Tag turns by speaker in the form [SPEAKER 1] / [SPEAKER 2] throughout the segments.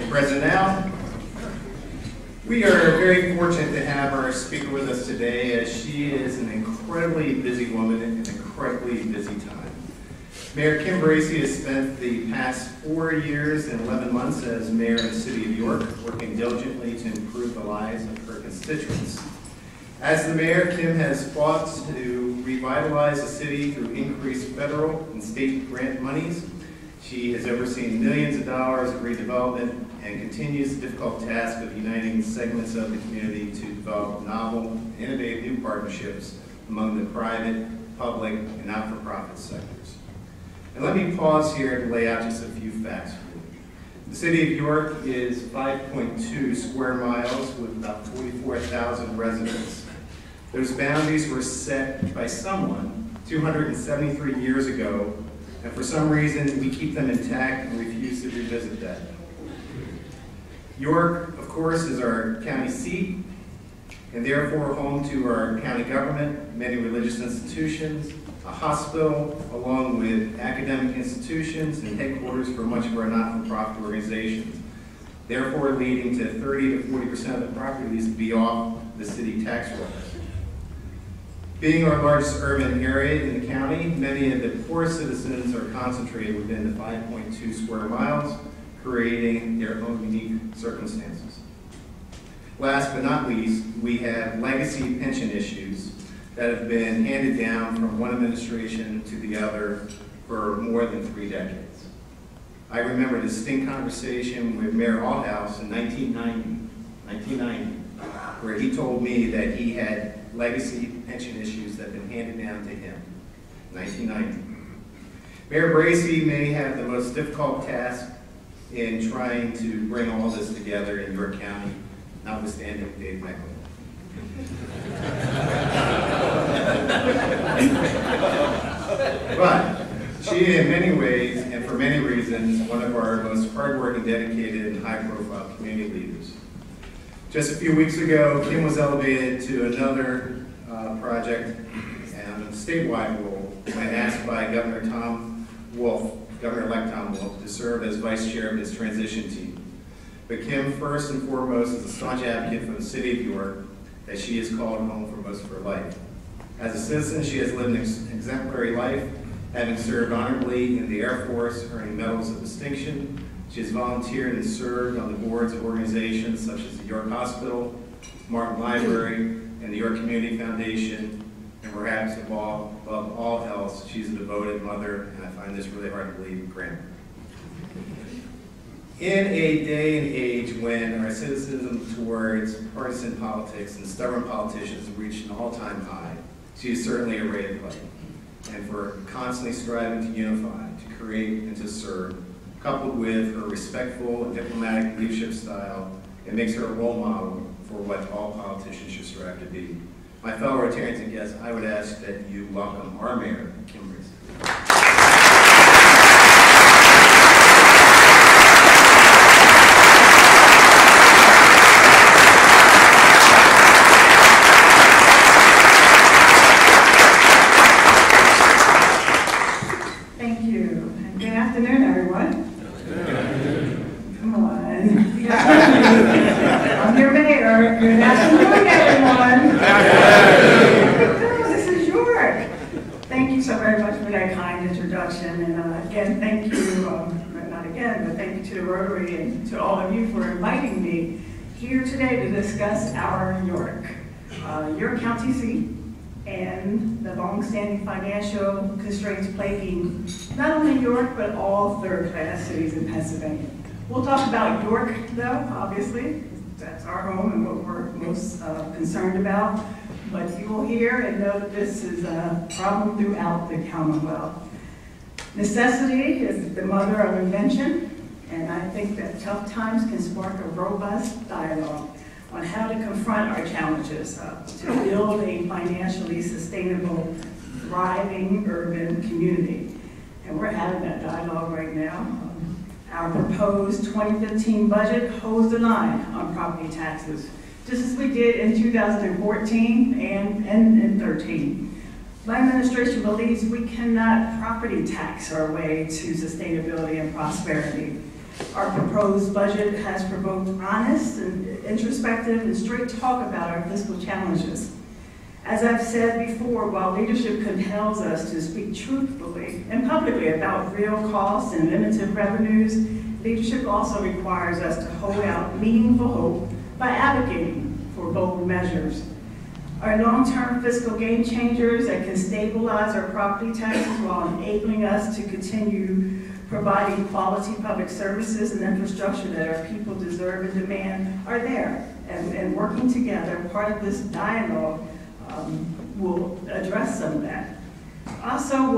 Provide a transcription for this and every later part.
[SPEAKER 1] President Al. We are very fortunate to have our speaker with us today, as she is an incredibly busy woman in an incredibly busy time. Mayor Kim Bracey has spent the past 4 years and 11 months as mayor of the city of York, working diligently to improve the lives of her constituents. As the mayor, Kim has fought to revitalize the city through increased federal and state grant monies. She has overseen millions of dollars of redevelopment and continues the difficult task of uniting segments of the community to develop novel, innovative new partnerships among the private, public, and not-for-profit sectors. And let me pause here to lay out just a few facts for you. The city of York is 5.2 square miles with about 44,000 residents. Those boundaries were set by someone 273 years ago, and for some reason we keep them intact and refuse to revisit that. York, of course, is our county seat, and therefore home to our county government, many religious institutions, a hospital, along with academic institutions and headquarters for much of our not-for-profit organizations, therefore leading to 30 to 40% of the properties to be off the city tax rolls. Being our largest urban area in the county, many of the poor citizens are concentrated within the 5.2 square miles, creating their own unique circumstances. Last but not least, we have legacy pension issues that have been handed down from one administration to the other for more than 3 decades. I remember a distinct conversation with Mayor Althouse in 1990, where he told me that he had legacy pension issues that have been handed down to him. 1990. Mayor Bracey may have the most difficult task in trying to bring all this together in York County, notwithstanding Dave Mecklin. But she, in many ways, and for many reasons, one of our most hardworking, dedicated, and high-profile community leaders. Just a few weeks ago, Kim was elevated to another project and a statewide role when asked by Governor-elect Tom Wolf, to serve as vice chair of his transition team. But Kim, first and foremost, is a staunch advocate for the city of York that she has called home for most of her life. As a citizen, she has lived an exemplary life, having served honorably in the Air Force, earning medals of distinction. She has volunteered and served on the boards of organizations such as the York Hospital, Martin Library, and the York Community Foundation, and perhaps above all else, she's a devoted mother, and I find this really hard to believe, grandmother. In a day and age when our cynicism towards partisan politics and stubborn politicians have reached an all-time high, she is certainly a ray of light. And for constantly striving to unify, to create, and to serve, coupled with her respectful and diplomatic leadership style, it makes her a role model for what all politicians should strive to be. My fellow Rotarians and guests, I would ask that you welcome our mayor, Kim Bracey.
[SPEAKER 2] Thank you. And good afternoon, everyone. Come on. I'm your mayor. Good afternoon, everyone. This is York. Thank you so very much for that kind introduction. And again, thank you, not again, but thank you to the Rotary and to all of you for inviting me here today to discuss our York, your county seat, and the long-standing financial constraints plaguing not only York, but all third-class cities in Pennsylvania. We'll talk about York, though, obviously. That's our home and what we're most concerned about. But you will hear and know that this is a problem throughout the Commonwealth. Necessity is the mother of invention, and I think that tough times can spark a robust dialogue on how to confront our challenges to build a financially sustainable, thriving urban community. And we're having that dialogue right now. Our proposed 2015 budget holds the line on property taxes, just as we did in 2014 and in 2013. My administration believes we cannot property tax our way to sustainability and prosperity. Our proposed budget has provoked honest and introspective and straight talk about our fiscal challenges. As I've said before, while leadership compels us to speak truthfully and publicly about real costs and limited revenues, leadership also requires us to hold out meaningful hope by advocating for bold measures. Our long-term fiscal game changers that can stabilize our property taxes while enabling us to continue providing quality public services and infrastructure that our people deserve and demand are there. And working together, part of this dialogue will address some of that. Also,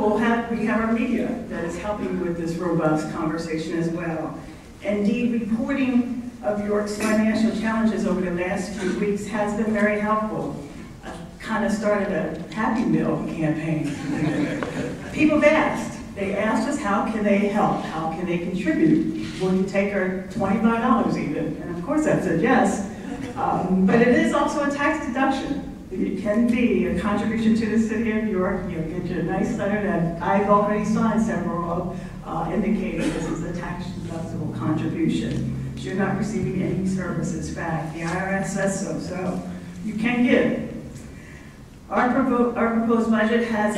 [SPEAKER 2] we have our media that is helping with this robust conversation as well. Indeed, reporting of York's financial challenges over the last few weeks has been very helpful. I kind of started a Happy Meal campaign. People have asked. They asked us, how can they help? How can they contribute? Will you take our $25 even? And of course I said yes. But it is also a tax deduction. It can be a contribution to the city of York. You'll get your nice letter that I've already signed several of, indicating this is a tax deductible contribution. You're not receiving any services back. The IRS says so, so you can give. Our proposed budget has,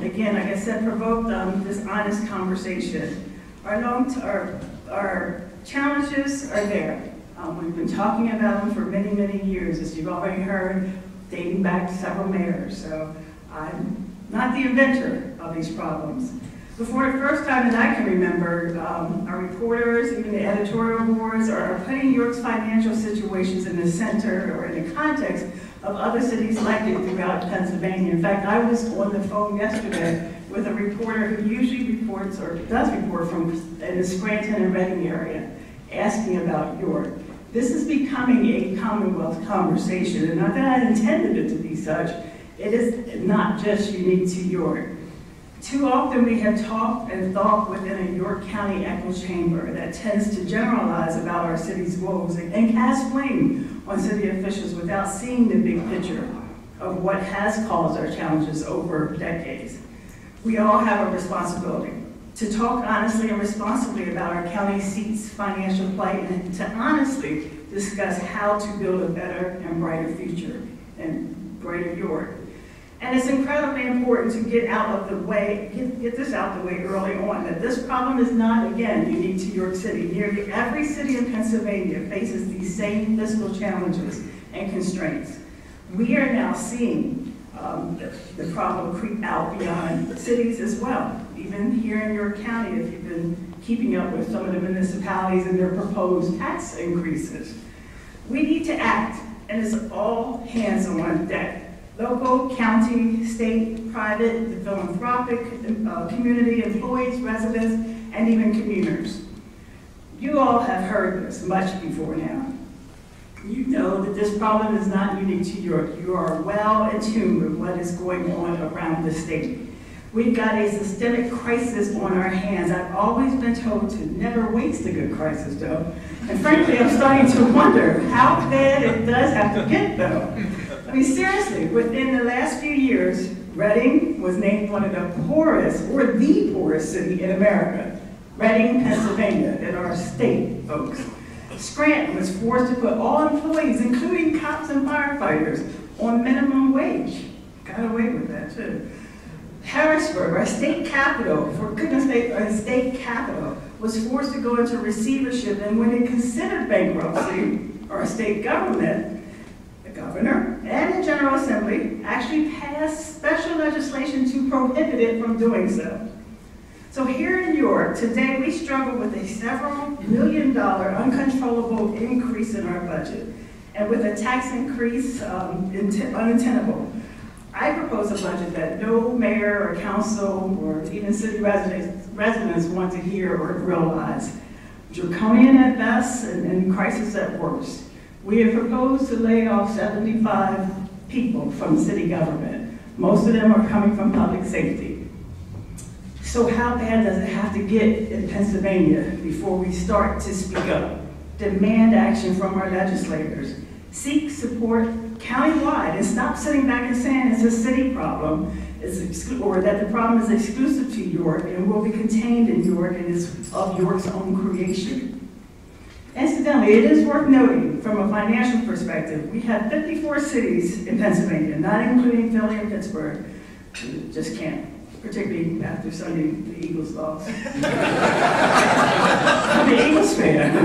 [SPEAKER 2] again, like I said, provoked this honest conversation. Our challenges are there. We've been talking about them for many, many years, as you've already heard, dating back to several mayors. So I'm not the inventor of these problems. Before the first time that I can remember, our reporters, even the editorial boards, are putting York's financial situations in the center or in the context of other cities like it throughout Pennsylvania. In fact, I was on the phone yesterday with a reporter who usually reports or does report from in the Scranton and Reading area, asking about York. This is becoming a Commonwealth conversation, and not that I intended it to be such. It is not just unique to York. Too often we have talked and thought within a York County echo chamber that tends to generalize about our city's woes and cast blame on city officials without seeing the big picture of what has caused our challenges over decades. We all have a responsibility to talk honestly and responsibly about our county seat's financial plight and to honestly discuss how to build a better and brighter future in Greater York. And it's incredibly important to get out of the way, get this out the way early on, that this problem is not, again, unique to York City. Nearly every city in Pennsylvania faces these same fiscal challenges and constraints. We are now seeing the problem creep out beyond cities as well. Even here in York County, if you've been keeping up with some of the municipalities and their proposed tax increases. We need to act, and it's all hands on deck. Local, county, state, private, the philanthropic community, employees, residents, and even commuters. You all have heard this much before now. You know that this problem is not unique to York. You are well in tune with what is going on around the state. We've got a systemic crisis on our hands. I've always been told to never waste a good crisis, though. And frankly, I'm starting to wonder how bad it does have to get, though. I mean, seriously, within the last few years, Reading was named one of the poorest, or the poorest city in America. Reading, Pennsylvania, in our state, folks. Scranton was forced to put all employees, including cops and firefighters, on minimum wage. Got away with that, too. Harrisburg, our state capital, for goodness sake, our state capital, was forced to go into receivership, and when it considered bankruptcy, our state government, the governor and the General Assembly actually passed special legislation to prohibit it from doing so. So here in York, today we struggle with a several million-dollar uncontrollable increase in our budget, and with a tax increase untenable. I propose a budget that no mayor or council or even city residents want to hear or realize. Draconian at best and crisis at worst. We have proposed to lay off 75 people from city government. Most of them are coming from public safety. So how bad does it have to get in Pennsylvania before we start to speak up, demand action from our legislators, seek support countywide, and stop sitting back and saying it's a city problem, or that the problem is exclusive to York and will be contained in York and is of York's own creation? Incidentally, it is worth noting from a financial perspective, we have 54 cities in Pennsylvania, not including Philly and Pittsburgh. Just can't, particularly after Sunday the Eagles lost. I'm an Eagles fan.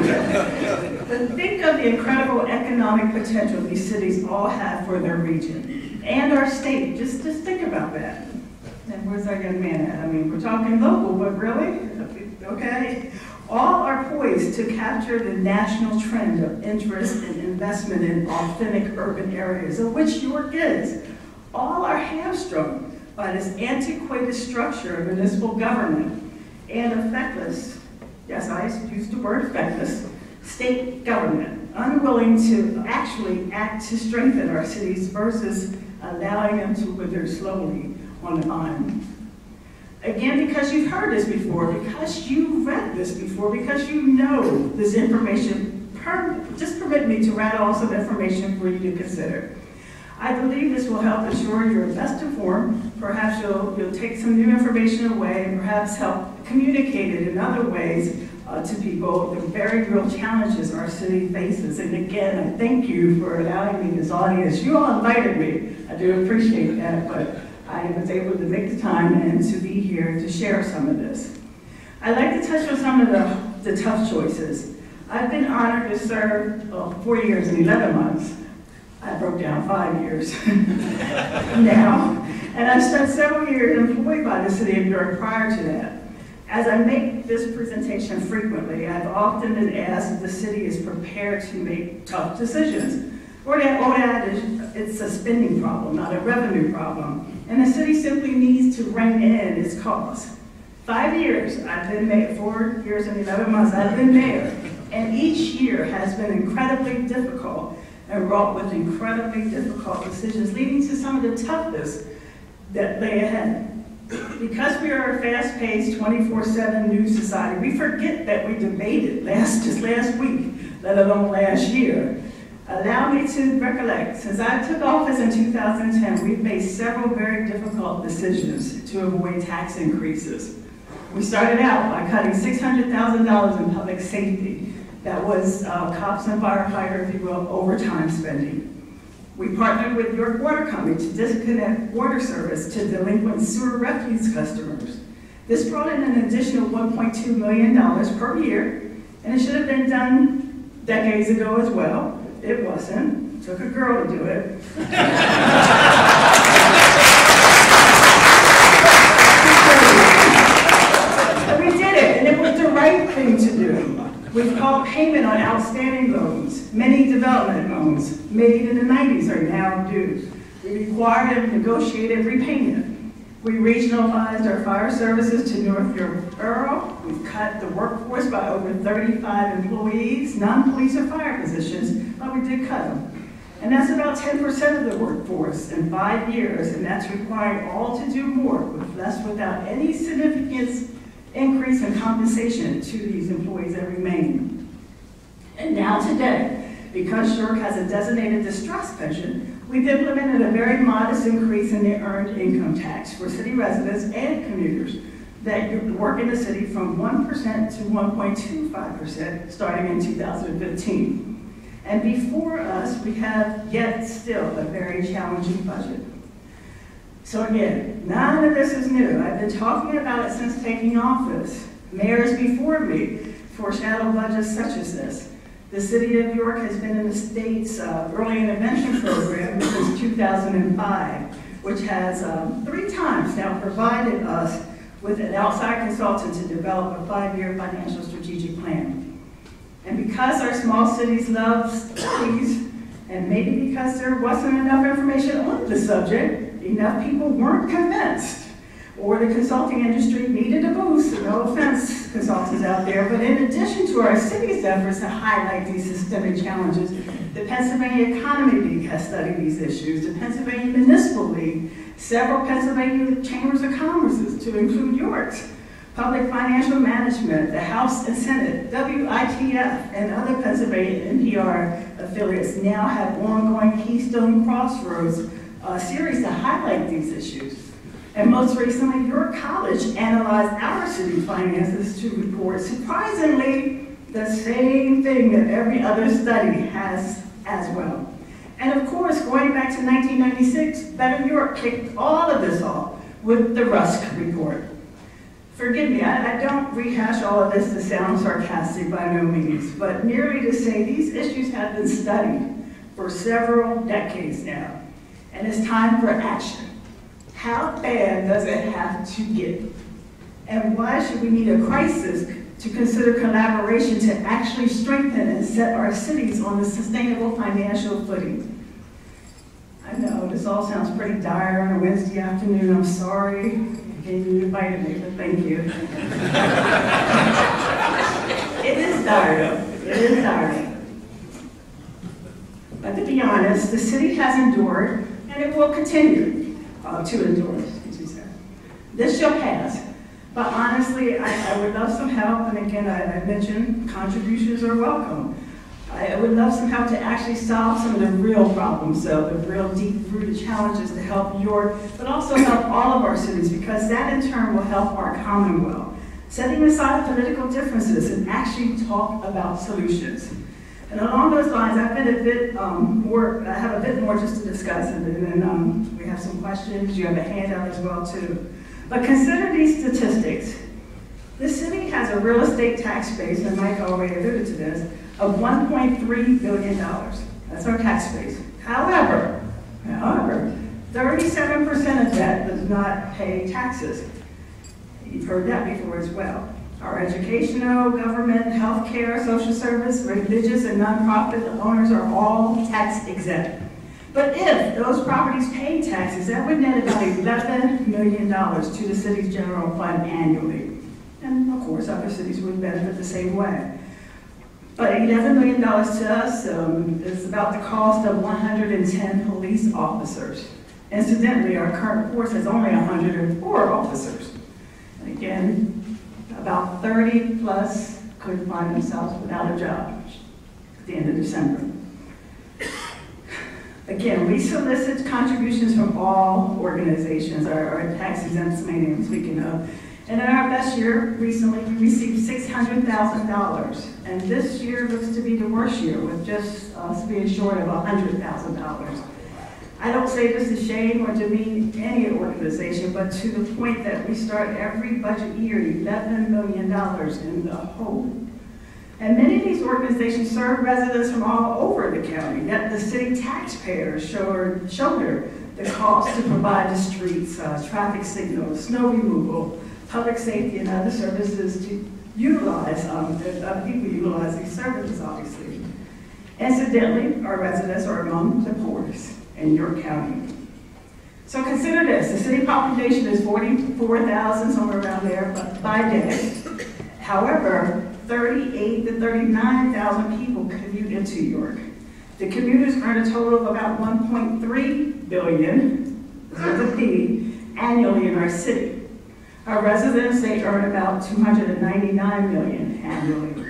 [SPEAKER 2] But think of the incredible economic potential these cities all have for their region and our state. Just think about that. And where's our young man at? I mean, we're talking local, but really? Okay. All are poised to capture the national trend of interest and investment in authentic urban areas, of which York is. All are hamstrung by this antiquated structure of municipal government and a feckless, yes, I used the word feckless, state government, unwilling to actually act to strengthen our cities versus allowing them to wither slowly on the vine. Again, because you've heard this before, because you've read this before, because you know this information, just permit me to rattle off some information for you to consider. I believe this will help ensure you're best informed. Perhaps you'll take some new information away and perhaps help communicate it in other ways to people, the very real challenges our city faces. And again, I thank you for allowing me this audience. You all invited me. I do appreciate that, but I was able to make the time and to be here to share some of this. I'd like to touch on some of the tough choices. I've been honored to serve 4 years and 11 months. I broke down 5 years now. And I've spent several years employed by the city of York prior to that. As I make this presentation frequently, I've often been asked if the city is prepared to make tough decisions. Or that it's a spending problem, not a revenue problem. And the city simply needs to rein in its costs. 5 years, I've been mayor, 4 years and 11 months, I've been mayor. And each year has been incredibly difficult and wrought with incredibly difficult decisions, leading to some of the toughest that lay ahead. Because we are a fast-paced, 24/7 news society, we forget that we debated just last week, let alone last year. Allow me to recollect, since I took office in 2010, we've made several very difficult decisions to avoid tax increases. We started out by cutting $600,000 in public safety. That was cops and firefighters, if you will, overtime spending. We partnered with York Water Company to disconnect water service to delinquent sewer refuse customers. This brought in an additional $1.2 million per year, and it should have been done decades ago as well. It wasn't. It took a girl to do it. But we did it, and it was the right thing to do. We've called payment on outstanding loans. Many development loans made in the 90s are now due. We required and negotiated repayment. We regionalized our fire services to North York Borough. We've cut the workforce by over 35 employees, non-police or fire positions, but we did cut them. And that's about 10% of the workforce in 5 years, and that's requiring all to do more with less without any significant increase in compensation to these employees that remain. And now today, because York has a designated distress pension, we've implemented a very modest increase in the earned income tax for city residents and commuters that work in the city from 1% to 1.25% starting in 2015. And before us, we have yet still a very challenging budget. So again, none of this is new. I've been talking about it since taking office. Mayors before me foreshadowed budgets such as this. The city of York has been in the state's early intervention program since 2005, which has 3 times now provided us with an outside consultant to develop a 5-year financial strategic plan. And because our small cities love studies, and maybe because there wasn't enough information on the subject, enough people weren't convinced, or the consulting industry needed a boost. No offense, consultants out there, but in addition to our city's efforts to highlight these systemic challenges, the Pennsylvania Economy League has studied these issues, the Pennsylvania Municipal League, several Pennsylvania Chambers of Commerce, to include York's, Public Financial Management, the House and Senate, WITF, and other Pennsylvania NPR affiliates now have ongoing Keystone Crossroads series to highlight these issues. And most recently, York College analyzed our city's finances to report surprisingly the same thing that every other study has as well. And of course, going back to 1996, Better York kicked all of this off with the Rusk report. Forgive me, I don't rehash all of this to sound sarcastic by no means, but merely to say these issues have been studied for several decades now, and it's time for action. How bad does it have to get? And why should we need a crisis to consider collaboration to actually strengthen and set our cities on a sustainable financial footing? I know this all sounds pretty dire on a Wednesday afternoon. I'm sorry. You invited me, but thank you. It is dire, though. It is dire. But to be honest, the city has endured, and it will continue to endure, This shall pass. But honestly, I would love some help, and again, I mentioned contributions are welcome. I would love some help to actually solve some of the real problems, so the real deep-rooted challenges to help York, but also help all of our cities, because that in turn will help our Commonwealth. Setting aside political differences and actually talk about solutions. And along those lines, I've been a bit I have a bit more just to discuss, and then we have some questions. You have a handout as well, too. But consider these statistics. This city has a real estate tax base, and Mike already alluded to this, of $1.3 billion. That's our tax base. However, 37% of that does not pay taxes. You've heard that before as well. Our educational, government, healthcare, social service, religious, and nonprofit owners are all tax exempt. But if those properties paid taxes, that would net about $11 million to the city's general fund annually. And of course, other cities would benefit the same way. But $11 million to us is about the cost of 110 police officers. Incidentally, our current force has only 104 officers. And again, about 30 plus could find themselves without a job at the end of December. Again, we solicit contributions from all organizations, our tax exempt mainly I'm speaking of. And in our best year, recently, we received $600,000. And this year looks to be the worst year, with just us being short of $100,000. I don't say this to shame or demean any organization, but to the point that we start every budget year $11 million in the hole. And many of these organizations serve residents from all over the county, yet the city taxpayers shoulder the cost to provide the streets, traffic signals, snow removal, public safety, and other services to utilize, other people utilize these services, obviously. Incidentally, our residents are among the poorest in York County. So consider this, the city population is 44,000, somewhere around there, but by day. However, 38 to 39,000 people commute into York. The commuters earn a total of about $1.3 billion, with a P, annually in our city. Our residents, they earn about $299 million annually.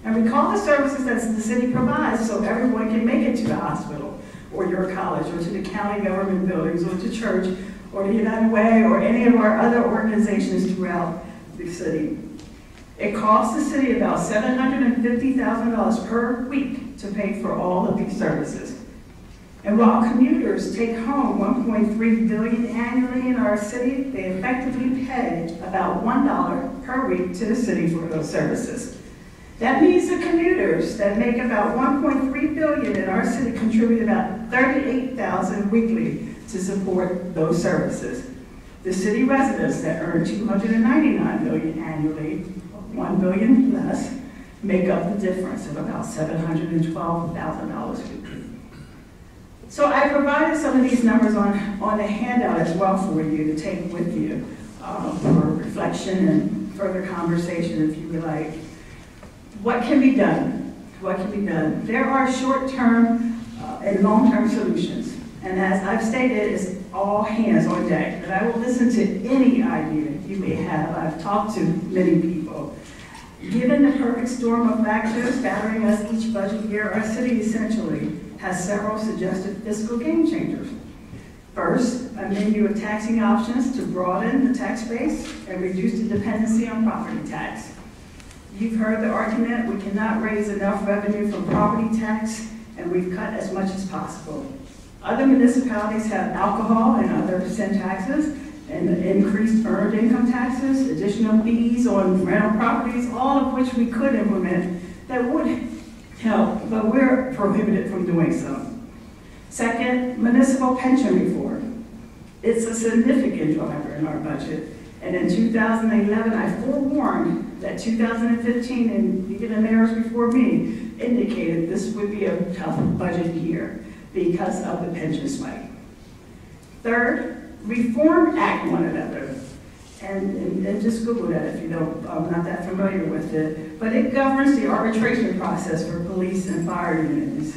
[SPEAKER 2] And we call the services that the city provides so everyone can make it to the hospital, or your college, or to the county government buildings, or to church, or the United Way, or any of our other organizations throughout the city. It costs the city about $750,000 per week to pay for all of these services. And while commuters take home $1.3 billion annually in our city, they effectively pay about $1 per week to the city for those services. That means the commuters that make about $1.3 billion in our city contribute about $38,000 weekly to support those services. The city residents that earn $299 million annually, $1 billion less, make up the difference of about $712,000 weekly. So I provided some of these numbers on the handout as well for you to take with you for reflection and further conversation if you would like. What can be done? What can be done? There are short-term and long-term solutions. And as I've stated, it's all hands on deck. But I will listen to any idea you may have. I've talked to many people. Given the perfect storm of factors battering us each budget year, our city essentially has several suggested fiscal game changers. First, a menu of taxing options to broaden the tax base and reduce the dependency on property tax. You've heard the argument, we cannot raise enough revenue from property tax, and we've cut as much as possible. Other municipalities have alcohol and other sin taxes, and increased earned income taxes, additional fees on rental properties, all of which we could implement that would help, but we're prohibited from doing so. Second, municipal pension reform. It's a significant driver in our budget. And in 2011, I forewarned that 2015, and even the mayors before me, indicated this would be a tough budget year because of the pension spike. Third, reform act one another. And just Google that if you don't, I'm not that familiar with it. But it governs the arbitration process for police and fire unions.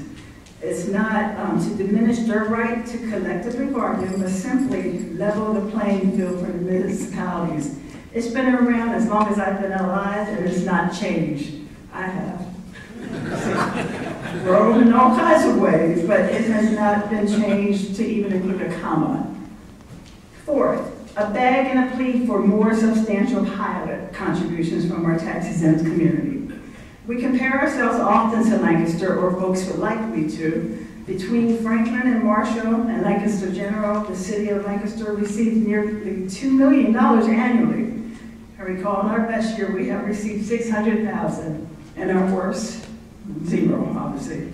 [SPEAKER 2] It's not to diminish their right to collectively bargain, but simply level the playing field for the municipalities. It's been around as long as I've been alive, and it's not changed. I have. Grown in all kinds of ways, but it has not been changed to even include a comma. Fourth, a beg and a plea for more substantial pilot contributions from our tax-exempt community. We compare ourselves often to Lancaster, or folks would like me to. Between Franklin and Marshall and Lancaster General, the city of Lancaster received nearly $2 million annually. I recall in our best year we have received $600,000, and our worst, zero, obviously.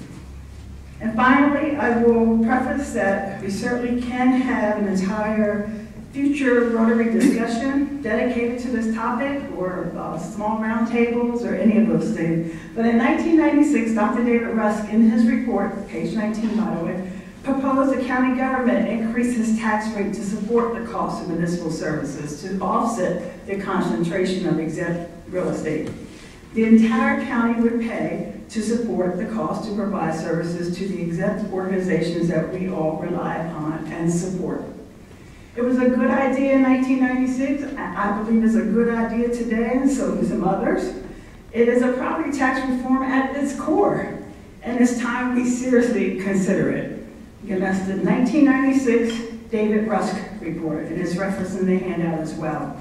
[SPEAKER 2] And finally, I will preface that we certainly can have an entire future Rotary discussion dedicated to this topic, or small roundtables, or any of those things. But in 1996, Dr. David Rusk, in his report, page 19 by the way, proposed the county government increase its tax rate to support the cost of municipal services, to offset the concentration of exempt real estate. The entire county would pay to support the cost to provide services to the exempt organizations that we all rely upon and support. It was a good idea in 1996. I believe it's a good idea today, and so do some others. It is a property tax reform at its core, and it's time we seriously consider it. Again, that's the 1996 David Rusk report, and it's referenced in the handout as well.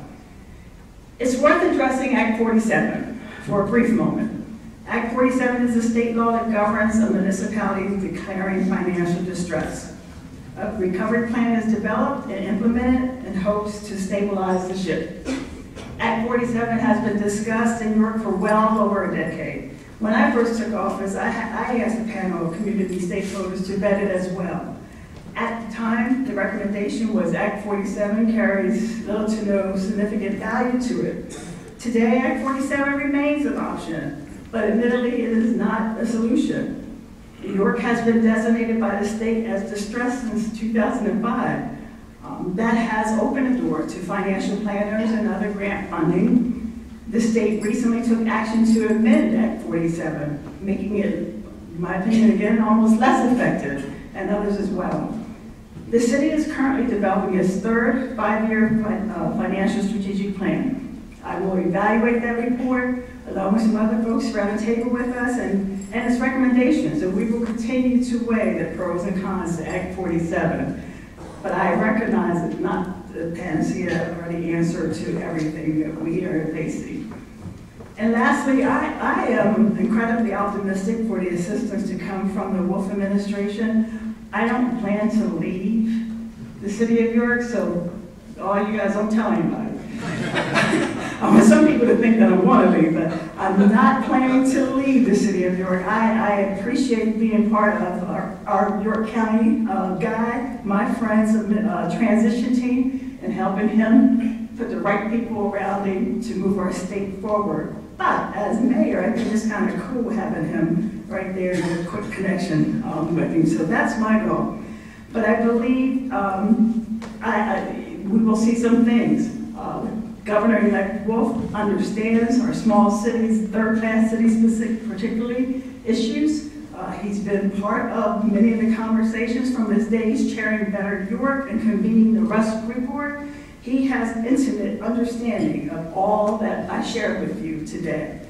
[SPEAKER 2] It's worth addressing Act 47 for a brief moment. Act 47 is a state law that governs a municipality declaring financial distress. A recovery plan is developed and implemented in hopes to stabilize the ship. Act 47 has been discussed in York for well over a decade. When I first took office, I asked a panel of community stakeholders to vet it as well. At the time, the recommendation was Act 47 carries little to no significant value to it. Today, Act 47 remains an option, but admittedly, it is not a solution. New York has been designated by the state as distressed since 2005. That has opened a door to financial planners and other grant funding. The state recently took action to amend Act 47, making it, in my opinion, again, almost less effective, and others as well. The city is currently developing its third five-year financial strategic plan. I will evaluate that report along with some other folks around the table with us and its recommendations, and we will continue to weigh the pros and cons to Act 47. But I recognize it's not the panacea or the answer to everything that we are facing. And lastly, I am incredibly optimistic for the assistance to come from the Wolf administration. I don't plan to leave the city of York, so all you guys, don't tell anybody. I want some people to think that I want to leave, but I'm not planning to leave the city of York. I appreciate being part of our York County guy, my friend's transition team, and helping him put the right people around him to move our state forward. But as mayor, I think it's kind of cool having him right there in a quick connection with him. So that's my goal. But I believe we will see some things. Governor-elect Wolf understands our small cities, third-class cities particularly, issues. He's been part of many of the conversations from his days chairing Better York and convening the Rusk Report. He has intimate understanding of all that I shared with you today.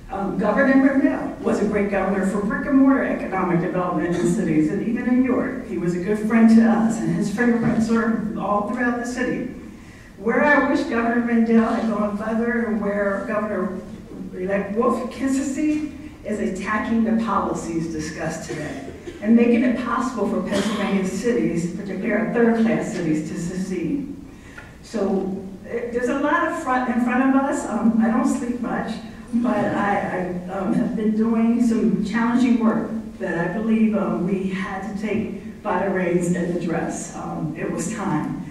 [SPEAKER 2] Governor Rimmel was a great governor for brick and mortar economic development in cities, and even in York. He was a good friend to us, and his fingerprints are all throughout the city. Where I wish Governor Rendell had gone further, and where Governor Wolf consistency is attacking the policies discussed today and making it possible for Pennsylvania cities, particularly our third-class cities, to succeed. So there's a lot in front of us. I don't sleep much, but I have been doing some challenging work that I believe we had to take by the reins and address. It was time.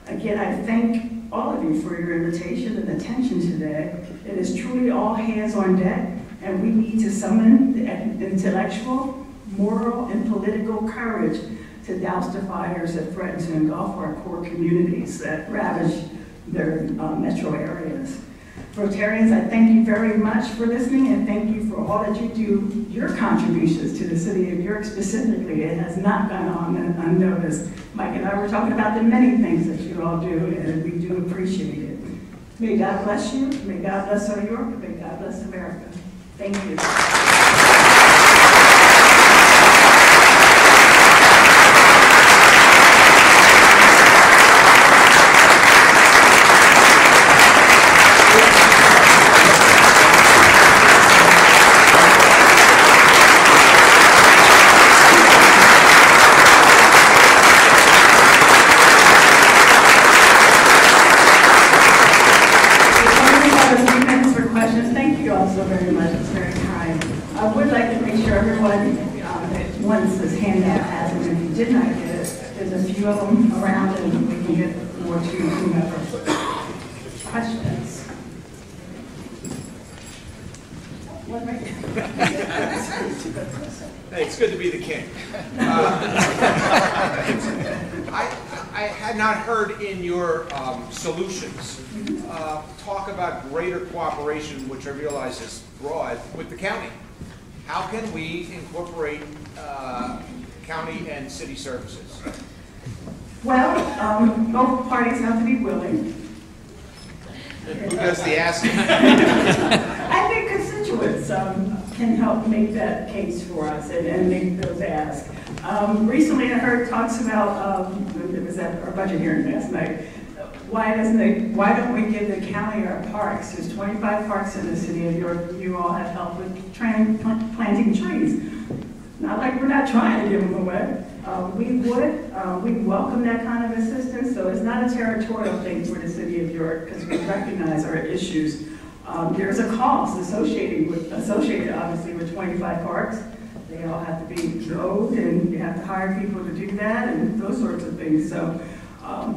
[SPEAKER 2] Again, I thank all of you for your invitation and attention today. It is truly all hands on deck, and we need to summon the intellectual, moral, and political courage to douse the fires that threaten to engulf our core communities that ravage their metro areas. Rotarians, I thank you very much for listening, and thank you for all that you do, your contributions to the city of York specifically. It has not gone on unnoticed. Mike and I were talking about the many things that you all do, and we do appreciate it. May God bless you. May God bless our York. May God bless America. Thank you. Once this handout has, and if you did not get it, there's a few of them around, and we can get more to whomever. Questions? One right there.
[SPEAKER 3] Hey, it's good to be the king. I had not heard in your solutions talk about greater cooperation, which I realize is broad, with the county. How can we incorporate county and city services?
[SPEAKER 2] Well, both parties have to be willing.
[SPEAKER 3] Who does the asking?
[SPEAKER 2] I think constituents can help make that case for us and make those asks. Recently I heard talks about, it was at our budget hearing last night, why don't we give the county our parks? There's 25 parks in the city of York. You all have helped with planting trees. Not like we're not trying to give them away. We welcome that kind of assistance, so it's not a territorial thing for the city of York because we recognize our issues. There's a cost associated obviously with 25 parks. They all have to be mowed, and you have to hire people to do that and those sorts of things. So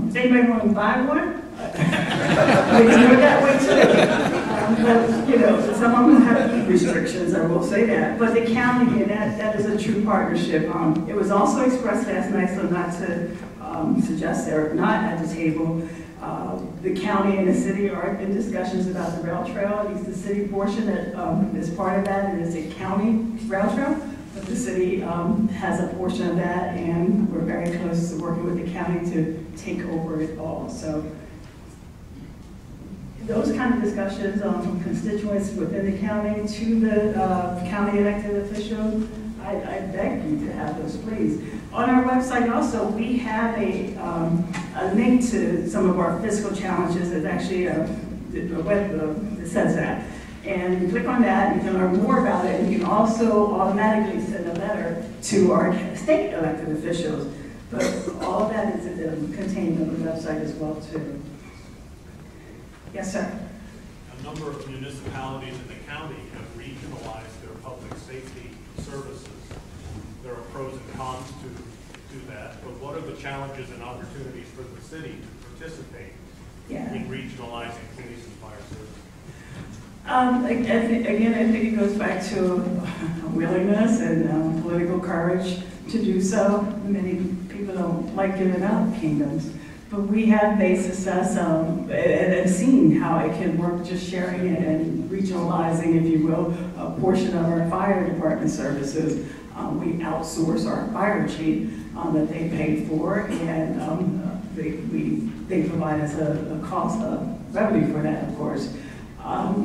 [SPEAKER 2] if anybody want to buy one, we can do it that way too. But, you know, some of them have heat restrictions, I will say that. But the county, and that is a true partnership. It was also expressed last night, so not to suggest they're not at the table. The county and the city are in discussions about the rail trail, at least the city portion that is part of that, and it's a county rail trail. But the city has a portion of that, and we're very close to working with the county to take over it all. So those kind of discussions from constituents within the county to the county elected officials, I beg you to have those, please. On our website also, we have a link to some of our fiscal challenges. It's actually a web that says that. And you click on that, and you can learn more about it, and you can also automatically send a letter to our state elected officials. But all of that is contained on the website as well, too. Yes, sir?
[SPEAKER 4] A number of municipalities in the county have regionalized their public safety services. There are pros and cons to that, but what are the challenges and opportunities for the city to participate in regionalizing police and fire services?
[SPEAKER 2] Again, I think it goes back to willingness and political courage to do so. Many people don't like giving up kingdoms, but we have made success and seen how it can work, just sharing it and regionalizing, if you will, a portion of our fire department services. We outsource our fire chief that they pay for, and they provide us a cost of revenue for that, of course.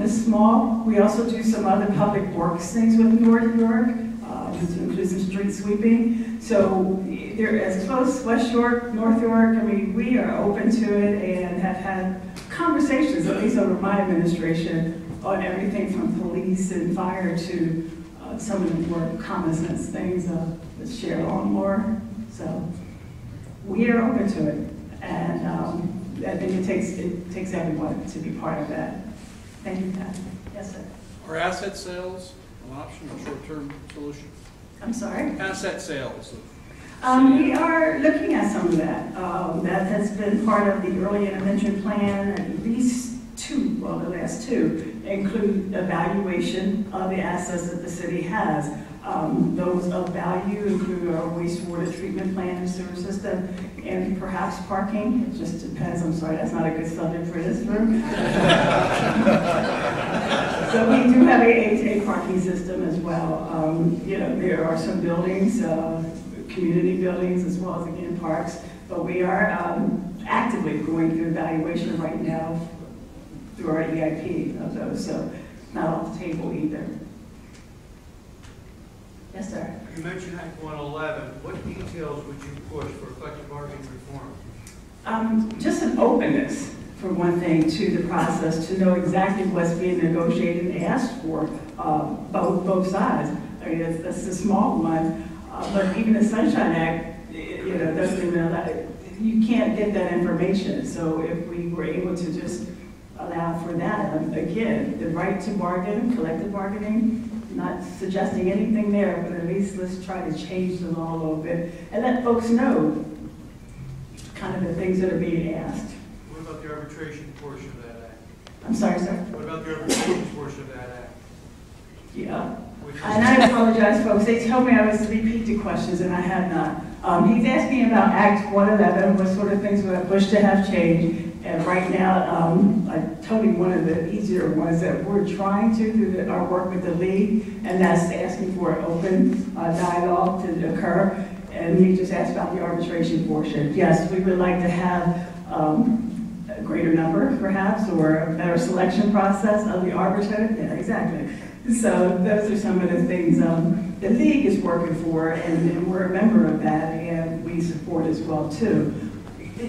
[SPEAKER 2] It's small. We also do some other public works things with North York, to include some street sweeping. So they're as close, West York, North York, I mean, we are open to it and have had conversations, at least over my administration, on everything from police and fire to some of the more common sense things, the shared lawnmower. So we are open to it, and I think it takes everyone to be part of that. Thank you, Pat. Yes, sir.
[SPEAKER 5] Are asset sales an option, a short-term solution?
[SPEAKER 2] I'm sorry?
[SPEAKER 5] Asset sales.
[SPEAKER 2] We are looking at some of that. That has been part of the early intervention plan, at least two, well, the last two, include evaluation of the assets that the city has. Those of value include our wastewater treatment plant and sewer system, and perhaps parking. It just depends. I'm sorry, that's not a good subject for this room. So we do have a parking system as well. You know, there are some buildings, community buildings, as well as, again, parks. But we are actively going through evaluation right now through our EIP of those, so not off the table either. Yes, sir.
[SPEAKER 6] You mentioned Act 111. What details would you push for collective bargaining reform?
[SPEAKER 2] Just an openness, for one thing, to the process, to know exactly what's being negotiated and asked for, both sides. I mean, that's a small one, but even the Sunshine Act, you know, doesn't even allow, you can't get that information. So if we were able to just allow for that, again, the right to bargain, collective bargaining, not suggesting anything there, but at least let's try to change the law a little bit and let folks know kind of the things that are being asked.
[SPEAKER 6] What about the arbitration portion of that act?
[SPEAKER 2] I'm sorry, sir?
[SPEAKER 6] What about the arbitration portion of that act?
[SPEAKER 2] Yeah.
[SPEAKER 6] Which is-
[SPEAKER 2] And I apologize, folks. They told me I was to repeat the questions, and I have not. He's asking about Act 111, what sort of things would I push to have change. And right now, I told you one of the easier ones that we're trying to do our work with the league, and that's asking for an open dialogue to occur. And he just asked about the arbitration portion. Yes, we would like to have a greater number, perhaps, or a better selection process of the arbitrator. Yeah, exactly. So those are some of the things the league is working for, and we're a member of that, and we support as well, too.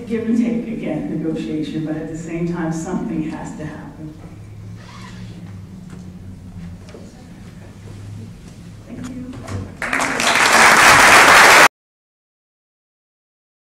[SPEAKER 2] Give and take, again, negotiation, but at the same time, something has to happen.